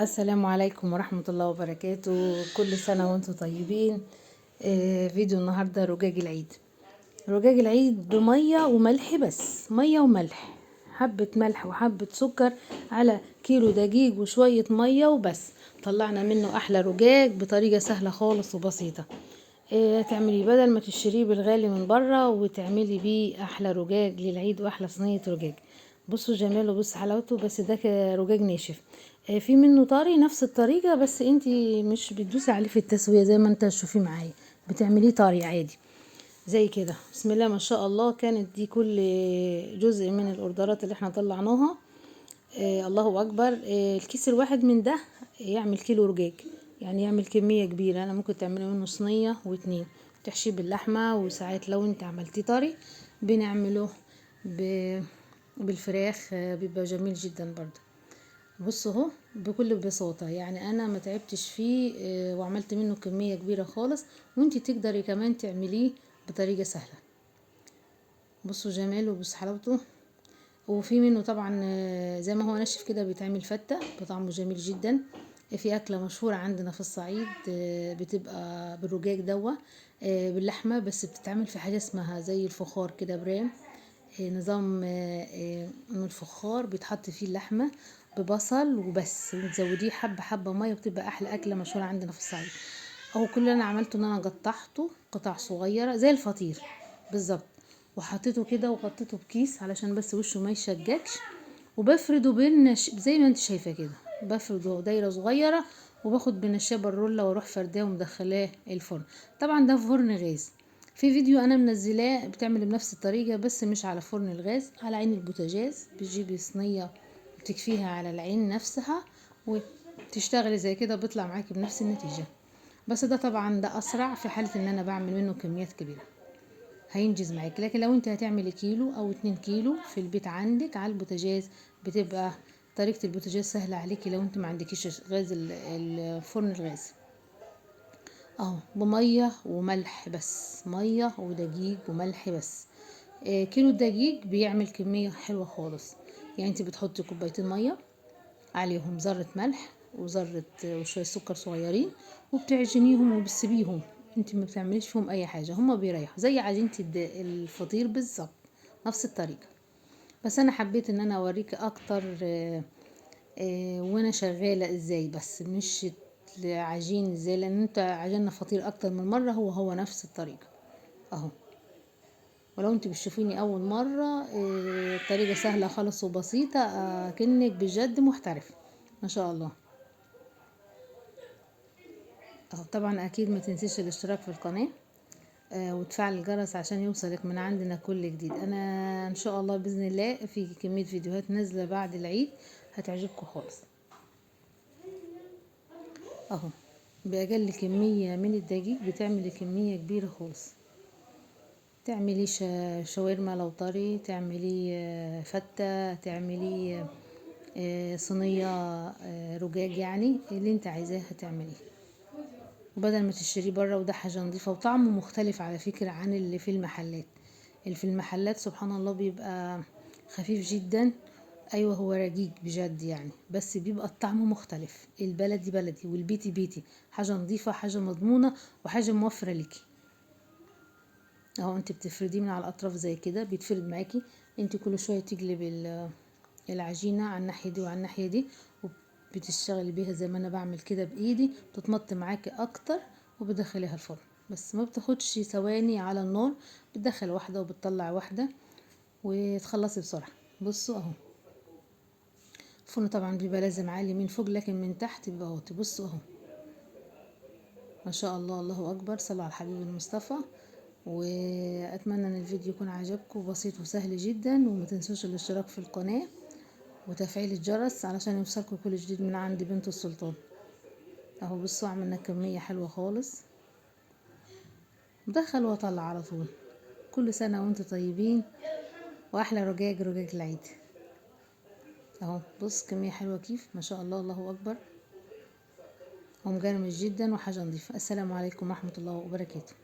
السلام عليكم ورحمة الله وبركاته. كل سنة وانتم طيبين. فيديو النهاردة رجاج العيد. رجاج العيد بمية وملح، بس مية وملح، حبة ملح وحبة سكر على كيلو دقيق وشوية مية وبس. طلعنا منه احلى رجاج بطريقة سهلة خالص وبسيطة. تعملي بدل ما تشتريه بالغالي من بره، وتعملي بيه احلى رجاج للعيد واحلى صينية رجاج. بصوا جماله، بص حلاوته، بس ده رجاج ناشف. في منه طري نفس الطريقة، بس انتي مش بتدوسي عليه في التسوية زي ما انت تشوفيه معايا، بتعمليه طري عادي زي كده. بسم الله ما شاء الله. كانت دي كل جزء من الاوردرات اللي احنا طلعناها. الله اكبر. الكيس الواحد من ده يعمل كيلو رجاج، يعني يعمل كمية كبيرة. انا ممكن تعملي منه صينية واتنين، تحشيه باللحمة، وساعات لو انت عملتيه طري بنعمله بالفراخ. بيبقى جميل جدا برضه. بصوا اهو بكل بساطة، يعني انا ما تعبتش فيه. وعملت منه كمية كبيرة خالص، وانتي تقدري كمان تعمليه بطريقة سهلة. بصوا جماله، بص حلاوته. وفي منه طبعا زي ما هو ناشف كده بيتعمل فتة بطعمه جميل جدا. في أكلة مشهورة عندنا في الصعيد بتبقى بالرجاج دوا، باللحمة، بس بتتعمل في حاجة اسمها زي الفخار كده برام. نظام من الفخار بيتحط فيه اللحمة ببصل وبس، وتزوديه حبة حبة مية، وبتبقى أحلى أكلة مشهورة عندنا في الصعيد. أهو كل اللي أنا عملته إن أنا قطعته قطع صغيرة زي الفطير بالظبط، وحطيته كده وغطيته بكيس علشان بس وشه ما يشجكش. وبفرده زي ما انت شايفه كده، بفرده دايره صغيره، وباخد بنشابه الرولة واروح فرداه ومدخلاه الفرن. طبعا ده في فرن غاز. في فيديو انا منزلاه بتعمل بنفس الطريقه، بس مش على فرن الغاز، على عين البوتاجاز. بتجيبي صينيه بتكفيها على العين نفسها وتشتغلي زي كده، بيطلع معاكي بنفس النتيجه. بس ده طبعا ده اسرع في حاله ان انا بعمل منه كميات كبيره، هينجز معاك. لكن لو انت هتعملي كيلو او 2 كيلو في البيت عندك على البوتاجاز، بتبقى طريقة البوتاجاز سهلة عليكي لو انت ما عندكيش غاز الفرن الغاز. اهو بمية وملح بس، مية ودقيق وملح بس. كيلو الدقيق بيعمل كمية حلوة خالص. يعني انت بتحطي كوبايتين مية، عليهم ذرة ملح وذرة وشوية سكر صغيرين، وبتعجنيهم وبتسيبيهم. انت ما بتعمليش فيهم اي حاجة، هما بيريحوا زي عجينة الفطير بالظبط، نفس الطريقة. بس انا حبيت ان انا اوريك اكتر وانا شغالة ازاي، بس مش العجين ازاي، لان انت عجننا فطير اكتر من مرة، هو نفس الطريقة اهو. ولو انت بتشوفيني اول مرة، الطريقة سهلة خالص وبسيطة، كأنك بجد محترف ما شاء الله. طبعا اكيد ما تنسيش الاشتراك في القناة، وتفعل الجرس عشان يوصلك من عندنا كل جديد. انا ان شاء الله باذن الله في كمية فيديوهات نازلة بعد العيد هتعجبكم خالص. اهو باقل كمية من الدقيق بتعملي كمية كبيرة خالص. تعملي شاورما لو طري، تعملي فتة، تعملي صينية رجاج، يعني اللي انت عايزاه هتعمليه، وبدل ما تشتريه بره. وده حاجة نظيفة وطعمه مختلف على فكرة عن اللي في المحلات. اللي في المحلات سبحان الله بيبقى خفيف جدا. ايوه هو رقيق بجد يعني، بس بيبقى الطعم مختلف. البلدي بلدي والبيتي بيتي، حاجة نظيفة، حاجة مضمونة، وحاجة موفرة ليكي. اهو انت بتفرديه من على الاطراف زي كده، بيتفرد معاكي. انت كل شوية تقلبي العجينة على الناحية دي وعلى الناحية دي، وبتشتغلي بيها زي ما انا بعمل كده بايدي، بتتمط معاكي اكتر، وبدخليها الفرن. بس ما بتاخدش ثواني على النار، بتدخل واحدة وبتطلع واحدة وتخلصي بسرعة. بصوا اهو. الفرن طبعا بيبقى لازم عالي من فوق، لكن من تحت بيبقى واطي. بصوا اهو ما شاء الله، الله اكبر. صلوا على الحبيب المصطفى. واتمنى ان الفيديو يكون عجبكم، بسيط وسهل جدا. وما تنسوش الاشتراك في القناة وتفعيل الجرس علشان يوصلكم كل جديد من عند بنت السلطان. اهو بصوا عملنا كمية حلوة خالص، بدخل واطلع على طول. كل سنة وانتم طيبين، واحلى رجاج رجاج العيد. اهو بص كمية حلوة كيف ما شاء الله، الله اكبر. هو مجرمش جدا وحاجة نظيفة. السلام عليكم ورحمة الله وبركاته.